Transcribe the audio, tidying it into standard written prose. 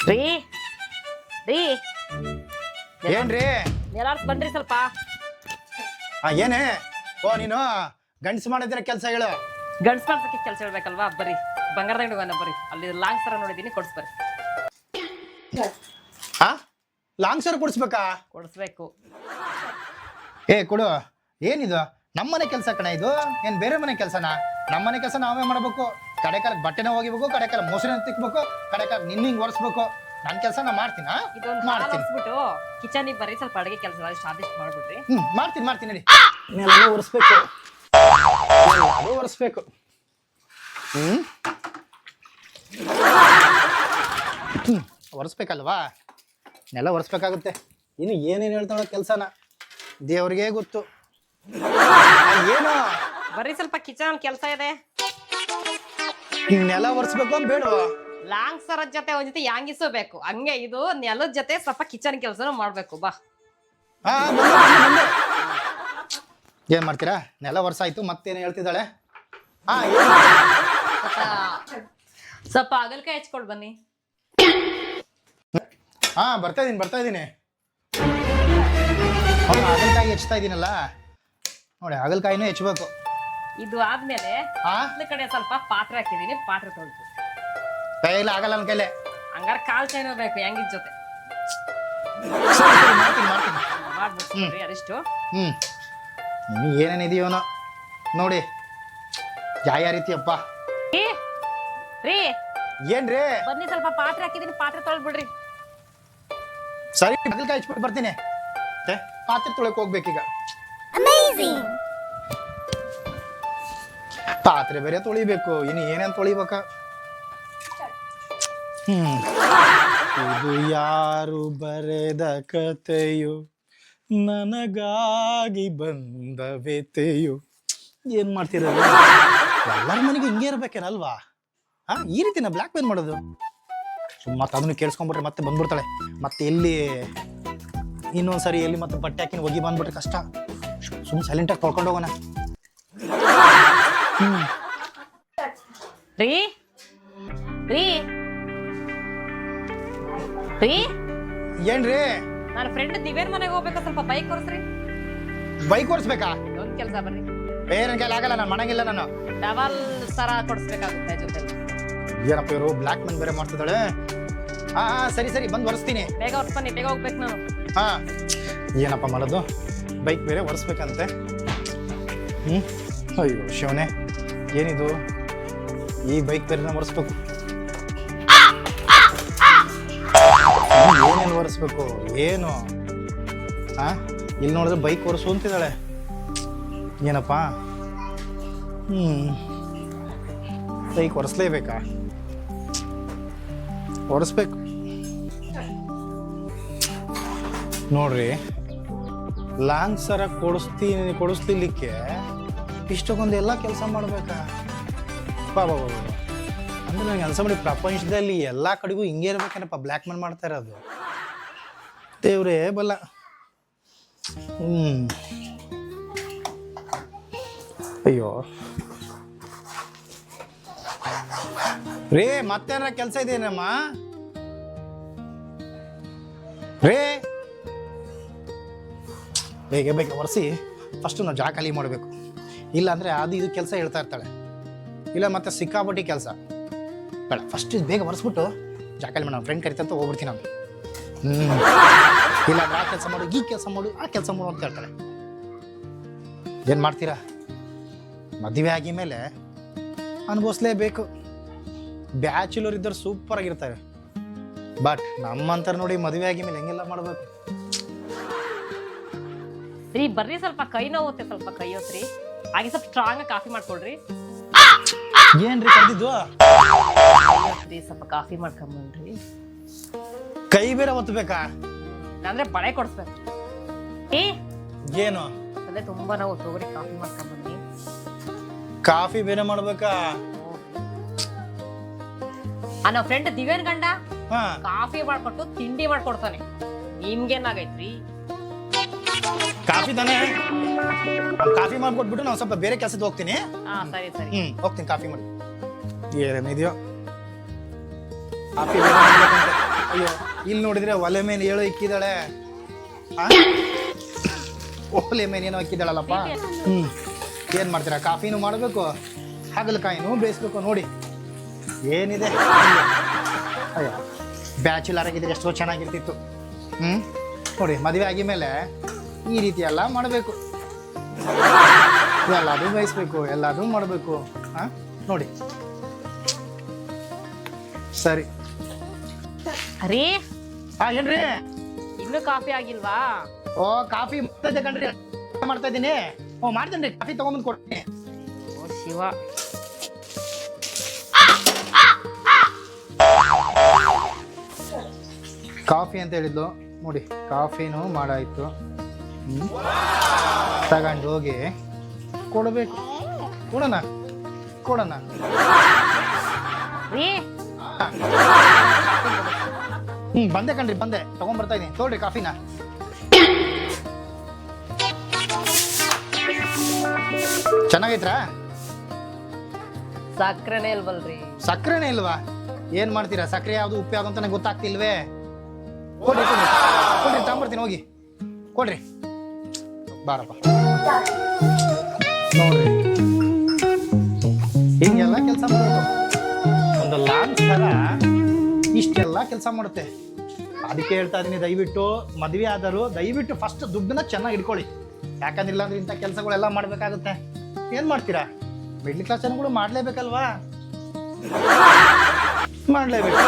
ರೀ ರೀ ಏನ್ರಿ ಎಲ್ಲಾರು ಬನ್ರಿ ಸ್ವಲ್ಪ. ಏನೇ ಓ ನೀನು ಗಂಡ್ಸ್ ಮಾಡಿದ್ರೆ ಕೆಲಸ ಹೇಳು. ಗಂಡ್ಸ್ ಮಾಡ್ಸಕ್ಕೆ ಕೆಲಸ ಹೇಳ್ಬೇಕಲ್ವಾ? ಬರ್ರಿ ಬಂಗಾರದ ಅಂಗಡಿ ಹೋಗೋಣ ಬರ್ರಿ. ಅಲ್ಲಿ ಲಾಂಗ್ ಸರ ನೋಡಿದೀನಿ, ಕೊಡ್ಸ್ಬರ್ರಿ. ಹಾ ಲಾಂಗ್ ಸರ್ ಕೊಡಿಸ್ಬೇಕಾ? ಕೊಡಿಸ್ಬೇಕು. ಕೊಡು. ಏನಿದು ನಮ್ಮನೆ ಕೆಲಸ ಕಣ ಇದು, ಏನ್ ಬೇರೆ ಮನೆ ಕೆಲಸನಾ? ನಮ್ಮನೆ ಕೆಲಸ ನಾವೇ ಮಾಡ್ಬೇಕು. ಕಡೆ ಕಾಲಕ್ಕೆ ಬಟ್ಟೆನ ಹೋಗಿಬೇಕು, ಕಡೆ ಕಾಲ ಮೊಸರನ್ನ ತಿಕ್ಬೇಕು, ಕಡೆ ಕಾಲ ನಿನ್ನಿಂಗ್ ಒರೆಸ್ಬೇಕು. ನನ್ನ ಕೆಲಸ ನಾ ಮಾಡ್ತೀನ ಮಾಡ್ತೀನಿ. ಕಿಚನಿಗೆ ಬರ್ರಿ, ಸ್ವಲ್ಪ ಅಡುಗೆ ಕೆಲಸ ಸ್ವಾದಿಷ್ಟ ಮಾಡ್ಬಿಡ್ರಿ. ಮಾಡ್ತೀನಿ ನಡಿ. ಒರೆಸ್ಬೇಕು, ಒರೆಸ್ಬೇಕು. ಒರೆಸ್ಬೇಕಲ್ವಾ? ನೆಲ ಒರೆಸ್ಬೇಕಾಗುತ್ತೆ. ಇನ್ನು ಏನೇನು ಹೇಳ್ತಾಳ ಕೆಲಸನ ದೇವ್ರಿಗೆ ಗೊತ್ತು. ಏನು ಬರ್ರಿ ಸ್ವಲ್ಪ ಕಿಚನ್ ಕೆಲಸ ಇದೆ. ನೆಲ ಒರೆಸ್ಬೇಕು ಬೇಡವಾ? ಲಾಂಗ್ ಸರದ ಜೊತೆ ಒಂದ್ ಜೊತೆ ಯಾಂಗಿಸಬೇಕು, ಹಂಗೆ ಇದು ನೆಲದ ಜೊತೆ ಸ್ವಲ್ಪ ಕಿಚನ್ ಕೆಲಸನೂ ಮಾಡ್ಬೇಕು. ಬಾ. ಏನ್ ಮಾಡ್ತೀರಾ? ನೆಲ ಒರೆಸಾಯ್ತು, ಮತ್ತೇನು ಹೇಳ್ತಿದ್ದಾಳೆ? ಸ್ವಲ್ಪ ಅಗಲ್ಕಾಯಿ ಹಚ್ಕೊಳ್ ಬನ್ನಿ. ಬರ್ತಾ ಇದೀನಿ. ಹಾಗಲಕಾಯಿ ಹೆಚ್ಚ್ತಾ ಇದೀನಲ್ಲ ನೋಡಿ, ಹಾಗಲಕಾಯಿನೂ ಹೆಚ್ಚಬೇಕು. ಇದು ಆದ್ಮೇಲೆ ಕಡೆ ಸ್ವಲ್ಪ ಪಾತ್ರೆ ಹಾಕಿದೀನಿ, ಪಾತ್ರೆ ತೊಳ್ದು. ಕೈಯಲ್ಲಿ ಆಗಲ್ಲ ನನ್ನ ಕೈಲೆ. ಹಂಗಾರ ಕಾಲ್ ಚೈನ್ ಬೇಕು ಹೆಂಗಿದ್ ಜೊತೆ ಮಾಡ್ಬಿಡ್ರಿ ಅದಿಷ್ಟು. ಇನ್ನು ಏನೇನಿದೆಯೋನೋ ನೋಡಿ, ಯಾವ ರೀತಿಯಪ್ಪ. ರೀ ಏನ್ರಿ? ಬನ್ನಿ, ಸ್ವಲ್ಪ ಪಾತ್ರೆ ಹಾಕಿದೀನಿ, ಪಾತ್ರೆ ತೊಳ್ಬಿಡ್ರಿ. ಸರಿ, ಹಾಗಲಕಾಯಿ ಹಚ್ಬಿಟ್ಟು ಬರ್ತೀನಿ. ಪಾತ್ರೆ ತೊಳಕ್ ಹೋಗ್ಬೇಕೀಗ. ಪಾತ್ರೆ ಬೇರೆ ತೊಳಿಬೇಕು, ಇನ್ನು ಏನೇನ್ ತೊಳಿಬೇಕ? ಇದು ಯಾರು ಬರೆದ ಕಥೆಯು, ನನಗಾಗಿ ಬಂದ ವ್ಯತೆಯು. ಏನ್ ಮಾಡ್ತಿರೋದು? ಎಲ್ಲರ ಮನೆಗೆ ಹಿಂಗೆ ಇರ್ಬೇಕೇನಲ್ವಾ? ಈ ರೀತಿನ ಬ್ಲ್ಯಾಕ್ ಮೇಲ್ ಮಾಡೋದು. ಮತ್ತೆ ಅದನ್ನು ಕೇಳಿಸ್ಕೊಂಡ್ಬಿಟ್ರೆ ಮತ್ತೆ ಬಂದ್ಬಿಡ್ತಾಳೆ. ಮತ್ತೆ ಎಲ್ಲಿ ಇನ್ನೊಂದ್ಸರಿ ಎಲ್ಲಿ ಮತ್ತೆ ಬಟ್ಟೆ ಹಾಕಿನ ಒಗಿ ಬಂದ್ಬಿಟ್ರೆ ಕಷ್ಟ. ಸೈಲೆಂಟಾಗಿ ತೊಳ್ಕೊಂಡು ಹೋಗೋಣ. ರೀ ರೀ ರೀ ಏನ್ರಿ? ನನ್ನ ಫ್ರೆಂಡ್ ದಿವ್ಯನ್ ಮನೆಗೆ ಹೋಗ್ಬೇಕು, ಸ್ವಲ್ಪ ಬೈಕ್ ಕೊರ್ಸ್ರಿ. ಬೈಕ್ ಓಡಿಸ್ಬೇಕಾ? ಒಂದ್ ಕೆಲಸ ಬರ್ರಿ. ಬೇರೆ ಕೈಲಿ ಆಗಲ್ಲ, ನಾನು ಮನೆಗಿಲ್ಲ. ನಾನು ಡಬಲ್ ಸರ ಕೊಡಿಸ್ಬೇಕಾಗುತ್ತೆ ಜೊತೆ. ಏನಪ್ಪ ಇವರು ಬ್ಲ್ಯಾಕ್ ಮನ್ ಬೇರೆ ಮಾಡ್ತಿದ್ದಾಳೆ. ಸರಿ ಬಂದು ಒರೆಸ್ತೀನಿ. ಬೇಗ ಹೊರ್ಸ್ಬನ್ನಿ, ಬೇಗ ಹೋಗ್ಬೇಕು ನಾನು. ಏನಪ್ಪ ಮಾಡೋದು? ಬೈಕ್ ಬೇರೆ ಒರೆಸ್ಬೇಕಂತೆ. ಅಯ್ಯೋ ಶಿವನೇ, ಏನಿದು? ಈ ಬೈಕ್ ಬೇರೆ ಒರೆಸ್ಬೇಕು. ಏನೇನು ಒರೆಸ್ಬೇಕು ಏನು? ಇಲ್ಲಿ ನೋಡಿದ್ರೆ ಬೈಕ್ ಒರೆಸು ಅಂತಿದ್ದಾಳೆ. ಏನಪ್ಪ? ಬೈಕ್ ಒರೆಸ್ಲೇಬೇಕಾ? ಒರೆಸ್ಬೇಕು ನೋಡ್ರಿ. ಲಾಂಗ್ ಸರ ಕೊಡಿಸ್ಲಿಕ್ಕೆ ಇಷ್ಟಕ್ಕೊಂದು ಎಲ್ಲ ಕೆಲಸ ಮಾಡ್ಬೇಕಾ? ಬಾಬಾ ಅಂದ್ರೆ ನನಗೆ ಅನ್ಸಬಿಡಿ, ಪ್ರಪಂಚದಲ್ಲಿ ಎಲ್ಲ ಕಡೆಗೂ ಹಿಂಗೆ ಇರ್ಬೇಕೇನಪ್ಪ ಬ್ಲ್ಯಾಕ್ ಮೇಲ್ ಮಾಡ್ತಾ ಇರೋದು. ದೇವ್ರೇ ಬಲ್ಲ. ಅಯ್ಯೋ ರೇ, ಮತ್ತೇನಾರ ಕೆಲಸ ಇದೆಯೇನಮ್ಮ? ರೇ, ಬೇಗ ಒರೆಸಿ ಫಸ್ಟು ನಾವು ಜಾಗ ಖಾಲಿ ಮಾಡಬೇಕು. ಇಲ್ಲ ಅಂದರೆ ಅದು ಇದು ಕೆಲಸ ಹೇಳ್ತಾ ಇರ್ತಾಳೆ. ಇಲ್ಲ ಮತ್ತೆ ಸಿಕ್ಕಾಪಟ್ಟಿ ಕೆಲಸ ಬೇಡ. ಫಸ್ಟ್ ಬೇಗ ಒರೆಸ್ಬಿಟ್ಟು ಜಾಗ ಖಾಲಿ ಮಾಡಿ ಫ್ರೆಂಡ್ ಕರಿತಂತ ಹೋಗ್ಬಿಡ್ತೀನಿ ನಾನು. ಇಲ್ಲ ಆ ಕೆಲಸ ಮಾಡು, ಈ ಕೆಲಸ ಮಾಡು, ಆ ಕೆಲಸ ಮಾಡು ಅಂತ ಹೇಳ್ತಾಳೆ. ಏನು ಮಾಡ್ತೀರಾ? ಮದುವೆ ಆಗಿ ಮೇಲೆ ಅನುಭವಿಸ್ಲೇಬೇಕು. ಬ್ಯಾಚುಲರ್ ಇದ್ದರು ಸೂಪರ್ ಆಗಿರ್ತಾರೆ. ಬಟ್ ನಮ್ಮಂತರ ನೋಡಿ ಮದುವೆ ಆಗಿ ಮೇಲೆ ಹೆಂಗೆಲ್ಲ ಮಾಡಬೇಕು. ರೀ ಬರ್ರಿ, ಸ್ವಲ್ಪ ಕೈ ನೋವುತ್ತೆ, ಸ್ವಲ್ಪ ಕೈ ಹೊತ್ರಿ. ಹಾಗೆ ಸ್ವಲ್ಪ ಸ್ಟ್ರಾಂಗ್ ಕಾಫಿ ಮಾಡ್ಕೊಡ್ರಿ. ಏನ್ರಿ ಕರೆದಿದ್ದು? ಸ್ವಲ್ಪ ಕಾಫಿ ಮಾಡ್ಕೊಂಬನ್ರಿ. ಕೈ ಬೇರೆ ಒತ್ತಬೇಕಾ? ಅಂದ್ರೆ ಬಳೆ ಕೊಡಿಸ್ಬೇಕು. ಏನು ಅದೇ ತುಂಬಾ ನೋವು, ತಗೋರಿ ಕಾಫಿ ಮಾಡ್ಕೊಂಬನ್ನಿ. ಕಾಫಿ ಬೇರೆ ಮಾಡ್ಬೇಕಾ? ನಮ್ಮ ಫ್ರೆಂಡ್ ದಿವ್ಯನ್ ಗಂಡ ಕಾಫಿ ಮಾಡ್ಕೊಟ್ಟು ತಿಂಡಿ ಮಾಡ್ಕೊಡ್ತಾನೆ. ನಿಮ್ಗೇನಾಗೈತ್ರಿ? ಕಾಫಿ ತಾನೆ, ಕಾಫಿ ಮಾಡ್ಕೊಟ್ಬಿಟ್ಟು ನಾವು ಸ್ವಲ್ಪ ಬೇರೆ ಕೆಲಸಕ್ಕೆ ಹೋಗ್ತೀನಿ. ಸರಿ ಹೋಗ್ತೀನಿ. ಕಾಫಿ ಮಾಡಿ ಏನೇನಿದೆಯೋ. ಕಾಫಿ ಅಯ್ಯೋ ಇಲ್ಲಿ ನೋಡಿದ್ರೆ ಒಲೆ ಮೇಲೆ ಹೇಳೋ ಇಕ್ಕಿದಾಳೆ ಒಲೆ ಮೇಲೆ ಏನೋ ಇಕ್ಕಿದಾಳಲ್ಲಪ್ಪ. ಏನ್ ಮಾಡ್ತೀರಾ? ಕಾಫಿನೂ ಮಾಡಬೇಕು, ಹಾಗಲಕಾಯಿನೂ ಬೇಯಿಸ್ಬೇಕು. ನೋಡಿ ಏನಿದೆ. ಅಯ್ಯೋ ಬ್ಯಾಚುಲರ್ ಆಗಿದ್ರೆ ಎಷ್ಟೋ ಚೆನ್ನಾಗಿರ್ತಿತ್ತು. ನೋಡಿ ಮದುವೆ ಆಗಿ ಮೇಲೆ ಈ ರೀತಿ ಎಲ್ಲ ಮಾಡಬೇಕು, ಎಲ್ಲದೂ ಬೇಯಿಸ್ಬೇಕು, ಎಲ್ಲದೂ ಮಾಡಬೇಕು. ನೋಡಿ ಸರಿ. ಅರೇ ಏನ್ರಿ ಇನ್ನೂ ಕಾಫಿ ಆಗಿಲ್ವಾ? ಓ ಕಾಫಿ ಮಾಡ್ತಾ ಕಣ್ರಿ, ಮಾಡ್ತಾ ಇದ್ದೀನಿ. ಮಾಡ್ತೇನ್ರಿ, ಕಾಫಿ ತಗೊಂಬಂದು ಕೊಡ್ತೀನಿ. ಓ ಶಿವ. ಕಾಫಿ ಅಂತ ಹೇಳಿದ್ಲು ನೋಡಿ, ಕಾಫಿನೂ ಮಾಡಾಯ್ತು. ತಗೊಂಡು ಹೋಗಿ ಕೊಡಬೇಕು. ಕೊಡೋಣ ಕೊಡೋಣ. ರೀ ಬಂದೆ ಕಣ್ರಿ, ಬಂದೆ ತಗೊಂಡ್ಬರ್ತಾ ಇದೀನಿ. ತೊಗೊಳ್ರಿ ಕಾಫಿನ. ಚೆನ್ನಾಗೈತ್ರಾ? ಸಕ್ಕರೆನೇ ಇಲ್ವಲ್ರಿ? ಸಕ್ಕರೆನೇ ಇಲ್ವಾ? ಏನ್ ಮಾಡ್ತೀರಾ? ಸಕ್ಕರೆ ಯಾವ್ದು ಉಪ್ಪು ಯಾವ್ದು ಅಂತ ನಂಗೆ ಗೊತ್ತಾಗ್ತಿಲ್ವೇ? ಕೊಡ್ರಿ ಕೊಡ್ರಿ ಕೊಡ್ರಿ, ತಗೊಂಬರ್ತೀನಿ ಹೋಗಿ. ಕೊಡ್ರಿ, ಬಾರಪ್ಪ. ನೋಡ್ರಿ ಹಿಂಗೆಲ್ಲ ಕೆಲಸ ಮಾಡಬೇಕು. ಒಂದು ಲಾಂಚ್ ತರ ಇಷ್ಟೆಲ್ಲ ಕೆಲಸ ಮಾಡುತ್ತೆ. ಅದಕ್ಕೆ ಹೇಳ್ತಾ ಇದೀನಿ, ದಯವಿಟ್ಟು ಮದುವೆ ಆದರೂ ದಯವಿಟ್ಟು ಫಸ್ಟ್ ದುಡ್ಡನ್ನ ಚೆನ್ನಾಗಿ ಇಟ್ಕೊಳ್ಳಿ. ಯಾಕಂದಿಲ್ಲ ಅಂದ್ರೆ ಇಂಥ ಕೆಲಸಗಳೆಲ್ಲ ಮಾಡ್ಬೇಕಾಗುತ್ತೆ. ಏನ್ ಮಾಡ್ತೀರಾ? ಮಿಡ್ಲ್ ಕ್ಲಾಸ್ ಜನಗಳು ಮಾಡ್ಲೇಬೇಕಲ್ವಾ? ಮಾಡ್ಲೇಬೇಕು.